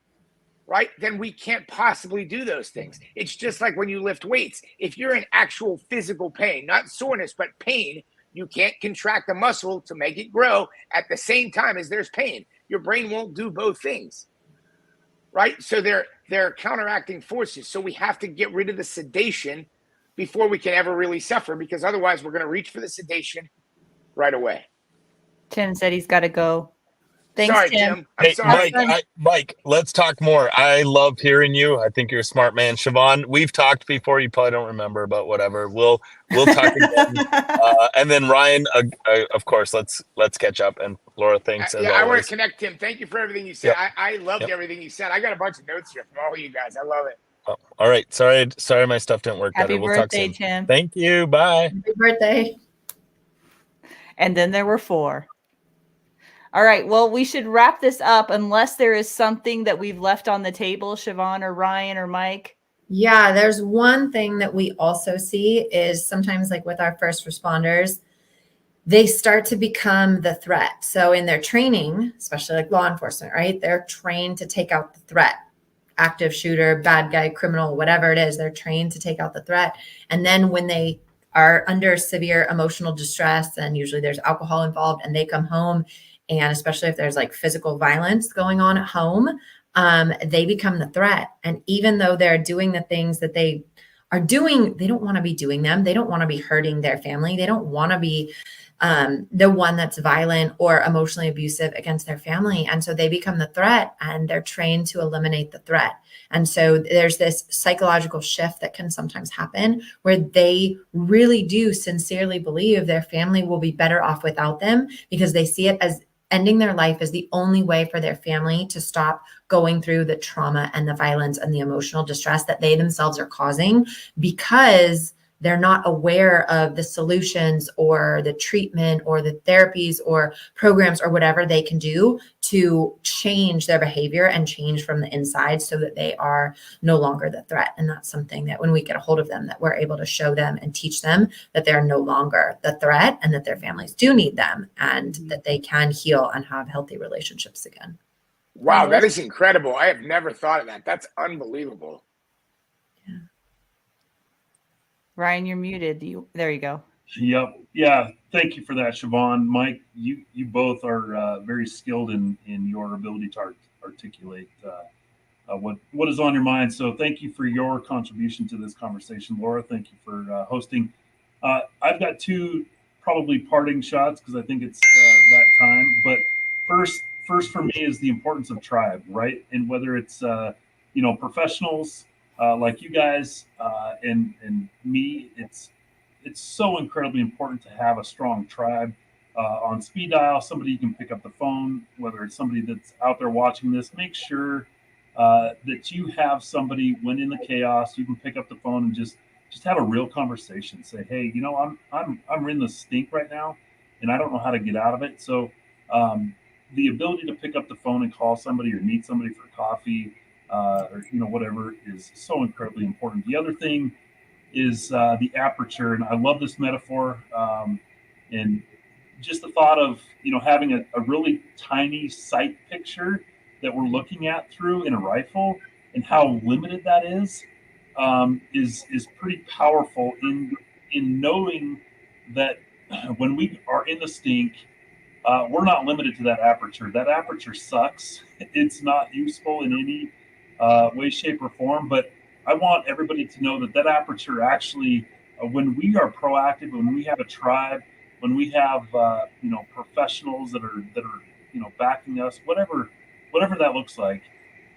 right, then we can't possibly do those things. It's just like when you lift weights. If you're in actual physical pain, not soreness, but pain, you can't contract the muscle to make it grow at the same time as there's pain. Your brain won't do both things, right? So they're counteracting forces. So we have to get rid of the sedation before we can ever really suffer, because otherwise we're going to reach for the sedation right away. Tim said he's got to go. Thanks, Sorry, Tim. I'm Hey, sorry. Mike, let's talk more. I love hearing you. I think you're a smart man. Shavonne, we've talked before. You probably don't remember, but whatever. We'll talk again. And then Ryan, of course, let's catch up. And Laura, thanks as I want always. to connect, Tim. Thank you for everything you said. Yep. I loved everything you said. I got a bunch of notes here from all of you guys. I love it. Oh, all right. Sorry, my stuff didn't work Happy better. We'll talk birthday, soon. Tim. Thank you. Bye. Happy birthday. And then there were 4. All right. Well, we should wrap this up unless there is something that we've left on the table, Shavonne or Ryan or Mike. Yeah, there's one thing that we also see is sometimes like with our first responders, they start to become the threat. So in their training, especially like law enforcement, right? They're trained to take out the threat. Active shooter, bad guy, criminal, whatever it is, they're trained to take out the threat. And then when they are under severe emotional distress, and usually there's alcohol involved, and they come home, and especially if there's like physical violence going on at home, they become the threat. And even though they're doing the things that they are doing, they don't want to be doing them. They don't want to be hurting their family. They don't want to be the one that's violent or emotionally abusive against their family. And so they become the threat, and they're trained to eliminate the threat. And so there's this psychological shift that can sometimes happen where they really do sincerely believe their family will be better off without them, because they see it as ending their life as the only way for their family to stop going through the trauma and the violence and the emotional distress that they themselves are causing, because they're not aware of the solutions or the treatment or the therapies or programs or whatever they can do to change their behavior and change from the inside so that they are no longer the threat. And that's something that when we get a hold of them, that we're able to show them and teach them that they're no longer the threat, and that their families do need them, and that they can heal and have healthy relationships again. Wow, that is incredible. I have never thought of that. That's unbelievable. Ryan, you're muted. There you go. Yep. Yeah. Thank you for that, Shavonne. Mike, you both are very skilled in your ability to articulate what is on your mind. So thank you for your contribution to this conversation. Laura, thank you for hosting. I've got 2 probably parting shots because I think it's that time. But first for me is the importance of tribe, right? And whether it's professionals like you guys and me, it's so incredibly important to have a strong tribe on speed dial, somebody you can pick up the phone, whether it's somebody that's out there watching this. Make sure that you have somebody when in the chaos, you can pick up the phone and just have a real conversation. Say, hey, I'm in the stink right now, and I don't know how to get out of it. So the ability to pick up the phone and call somebody or meet somebody for coffee, or whatever, is so incredibly important. The other thing is the aperture, and I love this metaphor, and just the thought of having a really tiny sight picture that we're looking at through in a rifle, and how limited that is pretty powerful in knowing that when we are in the stink, we're not limited to that aperture. That aperture sucks. It's not useful in any way, shape, or form. But I want everybody to know that aperture actually, when we are proactive, when we have a tribe, when we have professionals that are backing us, whatever that looks like,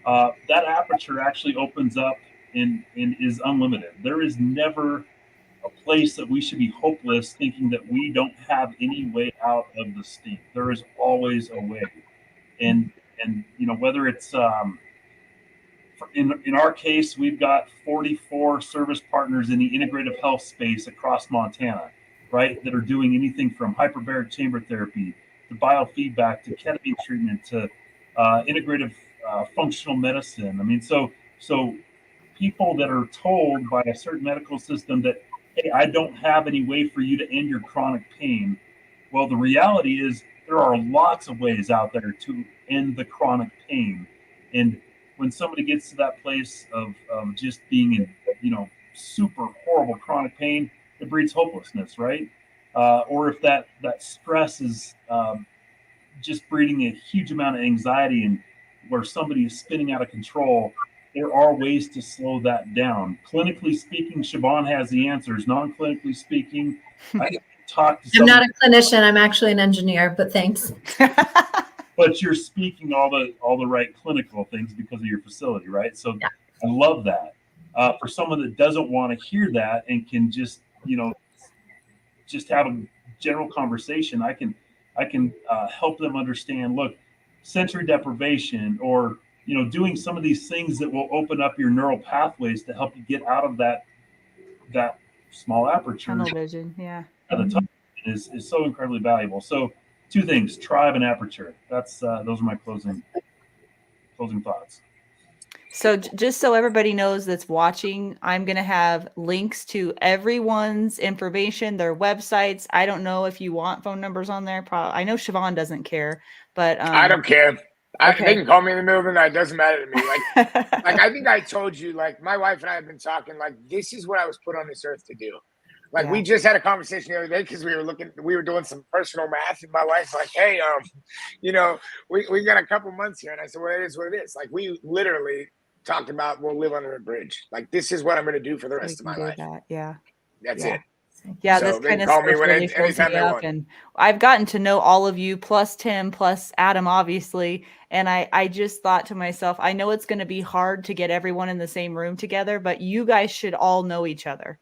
that aperture actually opens up and is unlimited. There is never a place that we should be hopeless, thinking that we don't have any way out of the stink. There is always a way, and whether it's in our case, we've got 44 service partners in the integrative health space across Montana, right, that are doing anything from hyperbaric chamber therapy to biofeedback to ketamine treatment to integrative functional medicine. I mean, so people that are told by a certain medical system that, hey, I don't have any way for you to end your chronic pain. Well, the reality is there are lots of ways out there to end the chronic pain. And when somebody gets to that place of just being in, super horrible chronic pain, it breeds hopelessness, right? Or if that stress is just breeding a huge amount of anxiety and where somebody is spinning out of control, there are ways to slow that down. Clinically speaking, Shavonne has the answers. Non-clinically speaking, I can talk to I'm somebody. not a clinician. I'm actually an engineer, but thanks. But you're speaking all the right clinical things because of your facility, right? So Yeah. I love that. For someone that doesn't want to hear that and can just just have a general conversation, I can help them understand. Look, sensory deprivation, or doing some of these things that will open up your neural pathways to help you get out of that small aperture. Tunnel vision, yeah. The tunnel is so incredibly valuable. So, two things: tribe and aperture. That's those are my closing thoughts. So just so everybody knows that's watching, I'm going to have links to everyone's information, their websites. I don't know if you want phone numbers on there. Probably. I know Shavonne doesn't care, but I don't care. Okay. They can call me in the middle of the night. It doesn't matter to me. Like I think I told you, like my wife and I have been talking, like this is what I was put on this earth to do. Like we just had a conversation the other day because we were doing some personal math, and my wife's like, "Hey, we got a couple months here," and I said, "Well, it is what it is." Like we literally talked about we'll live under a bridge. Like this is what I'm going to do for the rest of my life. Yeah, that's it. Yeah, So this kind of call stuff me really fills me up, and I've gotten to know all of you, plus Tim, plus Adam, obviously. And I just thought to myself, I know it's going to be hard to get everyone in the same room together, but you guys should all know each other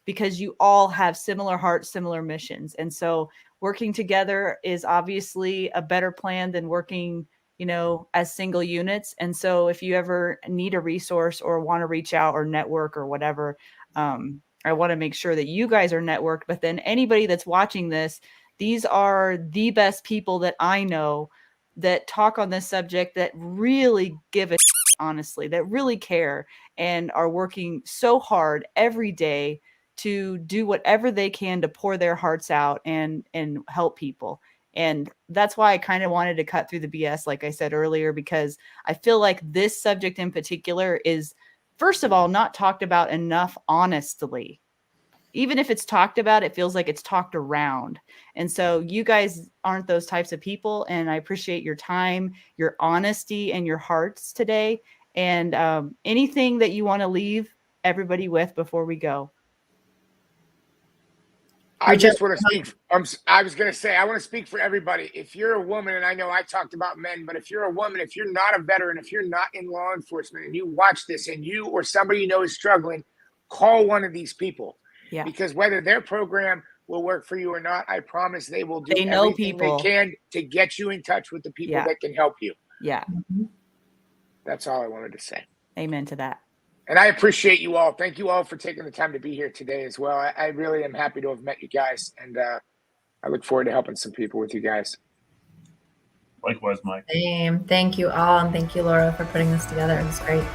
because you all have similar hearts, similar missions. And so working together is obviously a better plan than working, as single units. And so if you ever need a resource or want to reach out or network or whatever, I want to make sure that you guys are networked, but then anybody that's watching this, these are the best people that I know that talk on this subject, that really give a shit, honestly, that really care and are working so hard every day to do whatever they can to pour their hearts out and help people. And that's why I kind of wanted to cut through the BS, like I said earlier, because I feel like this subject in particular is, first of all, not talked about enough, honestly. Even if it's talked about, it feels like it's talked around. And so you guys aren't those types of people. And I appreciate your time, your honesty, and your hearts today. And anything that you want to leave everybody with before we go. I just want to speak. I was going to say, I want to speak for everybody. If you're a woman, and I know I talked about men, but if you're a woman, if you're not a veteran, if you're not in law enforcement and you watch this and you or somebody you know is struggling, call one of these people. Yeah. Because whether their program will work for you or not, I promise they will do everything they can to get you in touch with the people that can help you. Yeah. That's all I wanted to say. Amen to that. And I appreciate you all. Thank you all for taking the time to be here today as well. I really am happy to have met you guys. And I look forward to helping some people with you guys. Likewise, Mike. Same. Thank you all. And thank you, Laura, for putting this together. It was great.